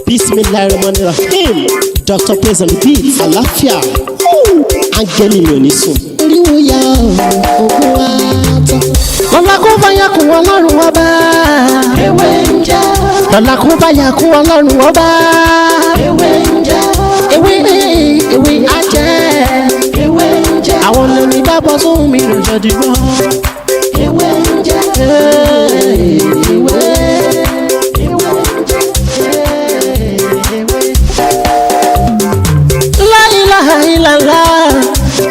Bismillahirrahmanirrahim. Dr. Praise on the beat. Àlàáfíà. Áńgẹ́lì mi ò ní sùn. Oríwo ya ogun wa tán. Lọ́la kó bá yà kún Ọlọ́run ọba. Ewé ń jẹ́. Lọ́la kó bá yà kún Ọlọ́run ọba. Ewé ń jẹ́. Ewé á jẹ́. Ewé ń jẹ́. Àwọn olórí bá bọ́ sóhun mi lòjọ́ dìbò. Ewé ń jẹ́. Ewé.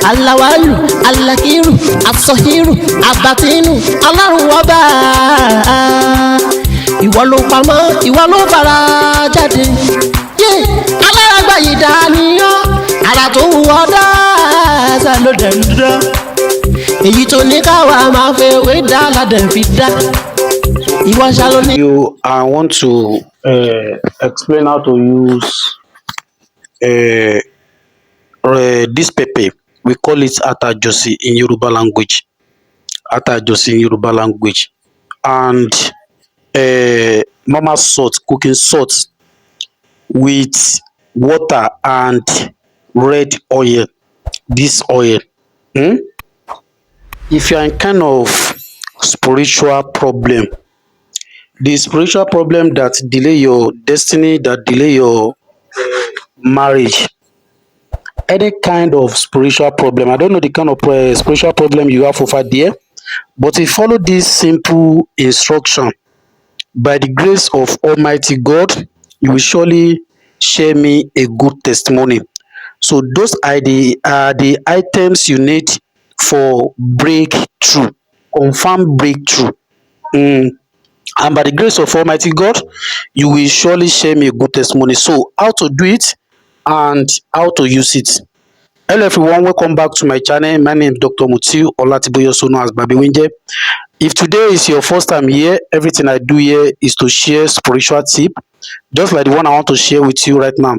Alawalu, alakiru, asọhiru, abatinu, Ọlọ́run ọba. Ìwọ ló pamọ́, ìwọ ló fara jáde. Alárágbá yìí dániyàn, ara tó wù ọ́ dáadáa ló dẹ̀ ń dá. Èyí tó ní káwa máa fẹ́ wé dá ládẹ̀ fi dá. Ìwọ ṣàlọ́ ní. I want to explain how to use this pepper. We call it atajosi in Yoruba language. Atajosi in Yoruba language. And normal salt, cooking salt with water and red oil. This oil. If you are in kind of spiritual problem, the spiritual problem that delay your destiny, that delay your marriage, any kind of spiritual problem, I don't know the kind of spiritual problem you have over there, but if you follow this simple instruction, by the grace of Almighty God, you will surely share me a good testimony. So those are the items you need for breakthrough, confirm breakthrough. And by the grace of Almighty God, you will surely share me a good testimony. So how to do it and how to use it. Hello everyone, welcome back to my channel. My name is Dr. Mutiu Olatiboye, also known as Babi Winje. If today is your first time here, everything I do here is to share spiritual tip, just like the one I want to share with you right now.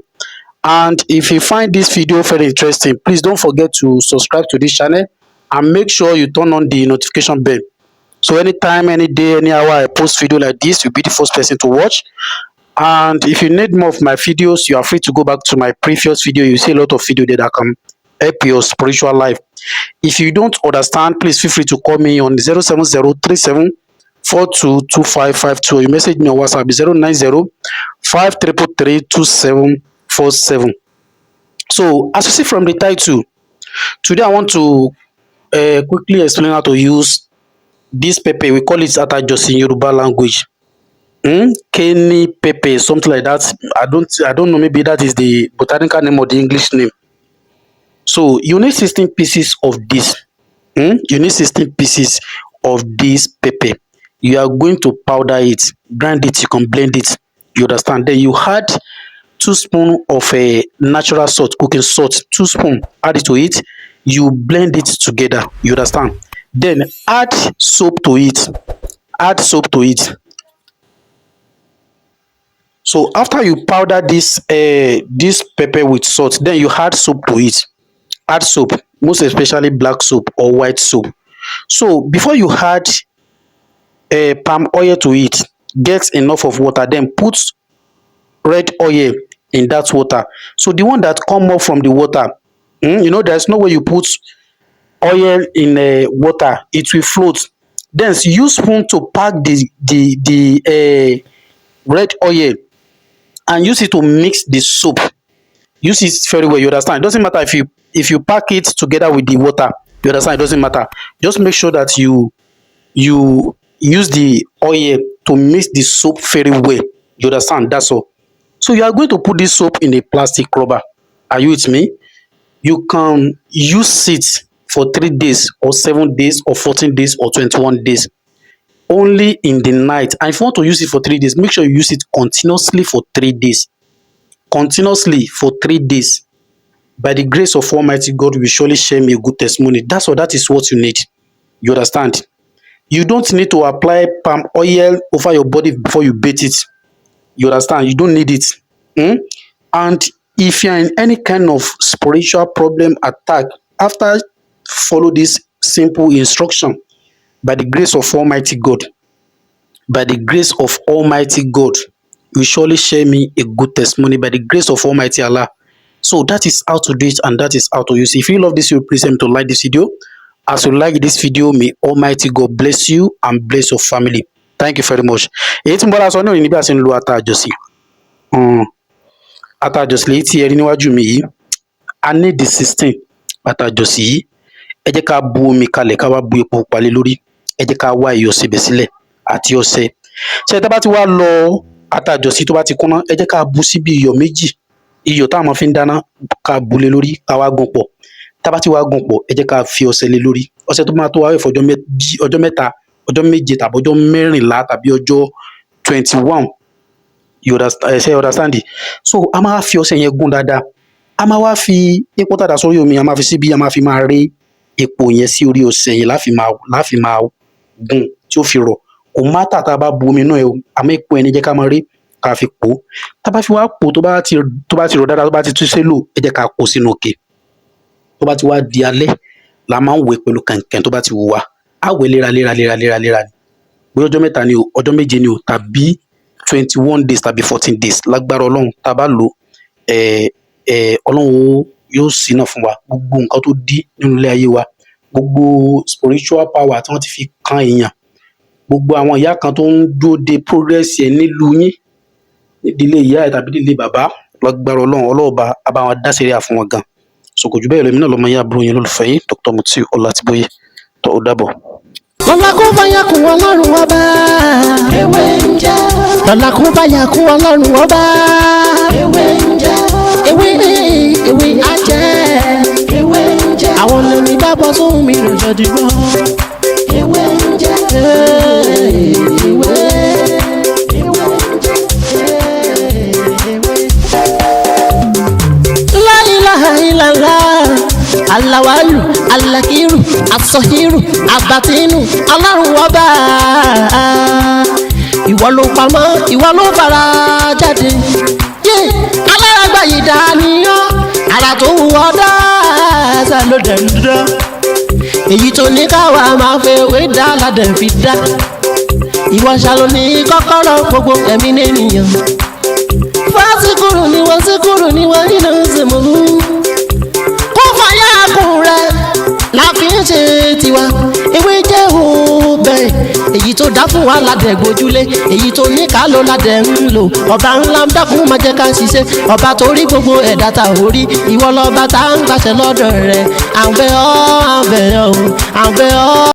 And if you find this video very interesting, please don't forget to subscribe to this channel and make sure you turn on the notification bell. So anytime, any day, any hour I post video like this, you'll be the first person to watch. And if you need more of my videos, you are free to go back to my previous video. You see a lot of video there that can help your spiritual life. If you don't understand, please feel free to call me on 07037422552. You message me on WhatsApp 09053332747. So as you see from the title, today I want to quickly explain how to use this pepper. We call it atajosi in Yoruba language. Kenny pepper, something like that. I don't know, maybe that is the botanical name or the English name. So you need 16 pieces of this. You need 16 pieces of this pepper. You are going to powder it, grind it, you can blend it. You understand? Then you add 2 spoons of a natural salt, cooking salt, 2 spoons, add it to it. You blend it together. You understand? Then add soap to it. Add soap to it. So after you powder this pepper with salt, then you add soap to it. Add soap, most especially black soap or white soap. So before you add palm oil to it, get enough of water, then put red oil in that water. So the one that come up from the water, you know, there's no way you put oil in water, it will float. Then use spoon to pack the red oil and use it to mix the soap. Use it very well. You understand? It doesn't matter if you pack it together with the water. You understand? It doesn't matter. Just make sure that you use the oil to mix the soap very well. You understand? That's all. So you are going to put this soap in a plastic rubber. Are you with me? You can use it for 3 days or 7 days or 14 days or 21 days. Only in the night. And if you want to use it for 3 days, make sure you use it continuously for 3 days. Continuously for 3 days. By the grace of Almighty God, will surely share me a good testimony. That's all. That is what you need. You understand? You don't need to apply palm oil over your body before you bathe it. You understand? You don't need it. And if you're in any kind of spiritual problem, attack, after follow this simple instruction, by the grace of Almighty God, by the grace of Almighty God, you will surely share me a good testimony by the grace of Almighty Allah. So that is how to do it, and that is how to use it. If you love this video, please help me to like this video. As you like this video, may Almighty God bless you and bless your family. Thank you very much. Èyí tí mo bá sọ náà ní bí a ṣe ń lo ata àjọsí. Ata àjọsí lèyí tí ẹ rí níwájú mi yìí. A need the 16 ata àjọsí yìí. Ẹ jẹ́ ká bu omi kalẹ̀ ká wá bu epo pupa lé lórí. Ẹ jẹ́ ká wá iyọ̀ síbẹ̀ sílẹ̀ àti ọṣẹ. Ṣé tá bá ti wá lọ ata àjọsí tó bá ti kúnná, ẹ jẹ́ ká bu síbi iyọ̀ méjì. Iyọ̀ tá a máa fi ń dáná ká bu lé lórí ká wá gún pọ̀. Tá bá ti wá gún pọ̀, ẹ jẹ́ ká fi ọṣẹ lé lórí. Ọṣẹ tó máa tó wá wẹ̀ fún ọjọ́ mẹ́ta, ọjọ́ méje tàbí ọjọ́ mẹ́rìnlá tàbí ọjọ́ 21. You understand? So a máa fi ọṣẹ yẹn gún dáadáa. A máa wá fi epo tàdá sórí omi, a máa fi síbí, a máa fi máa ré epo yẹn sí orí ọṣẹ yẹn láfi máa gún tí ó fi rọ̀. Kò matter tá a bá bu omi náà ẹ o, àmọ́ epo yẹn ni jẹ́ ká máa ré ká fi pò. Tá bá fi wá pò tó bá ti rọ̀ dáadáa, tó bá ti tú sélò, ẹ jẹ́ ká kó sínú òkè. Tó bá ti wá di alẹ́, la máa ń wẹ̀ pẹ̀lú kànkàn tó bá ti wù wá. Á wẹ̀ léraléra ni. Bóyá ọjọ́ mẹ́ta ni o, ọjọ́ méje ni o, tàbí 21 days tàbí 14 days lágbára Ọlọ́run. Tá a bá lò Ọlọ́run yóò ṣínà fún wa. Gbogbo nǹkan tó dí nínú ilé ayé wa, gbogbo spiritual power tí wọ́n ti fi kan èèyàn, gbogbo àwọn ìyá kan tó ń dúró de progress ẹ̀ nílùú yín, nídìílé ìyá ẹ̀ tàbí nídìílé bàbá, lágbára Ọlọ́run, Ọlọ́ọ̀ba á bá wọn dá sẹ́ríà fún wọn gan. So kò jù bẹ́ẹ̀ lọ, èmi náà lọ́mọ yín àbúrò yín lólùfẹ́ yín Dr. Mutiu Ọlátìbóyè. Tó ó dàbọ̀. Lọ́la kó bá yà kú Ọlọ́run ọba. Ewé ń jẹ́. Lọ́la kó bá yà kú Ọlọ́run ọba. Ewé ń jẹ́. Ewé ajẹ́. Ewé ń jẹ́. Àwọn olórí bá bọ́ sóhun mi lọ́jọ́ dìbò. Ewé ń jẹ́. Ewé. La ilaha illallah. Alawalu, alakiru, asọhiru, abatinu, Ọlọ́run ọba. Ìwọ ló pamọ́, ìwọ ló fara jáde. Alárágbá yìí dániyàn, ara tó wù ọ́ dáadáa ló dẹ̀ ń dá. Èyí tó ní káwa máa fẹ́ wé dá ládẹ̀ fi dá. Ìwọ ṣàlò ní kọ́kọ́rọ́ gbogbo ẹ̀mí nìyẹn. Fásikúrò ni wọ́n nínú ìsìnkú. La fi ń ṣe tiwa, ewé jẹ́ òbẹ̀. Èyí tó dá fún wa ládẹ̀ gbójúlé, èyí tó ní ká ló ládẹ̀ ń lò. Ọba ńlá ń dákun máa jẹ́ ká ṣiṣẹ́, ọba tó rí gbogbo ẹ̀dá ta ò rí. Ìwọ lọ́ba tá ń gbàṣẹ lọ́dọ̀ rẹ̀, à ń bẹ̀ ọ́.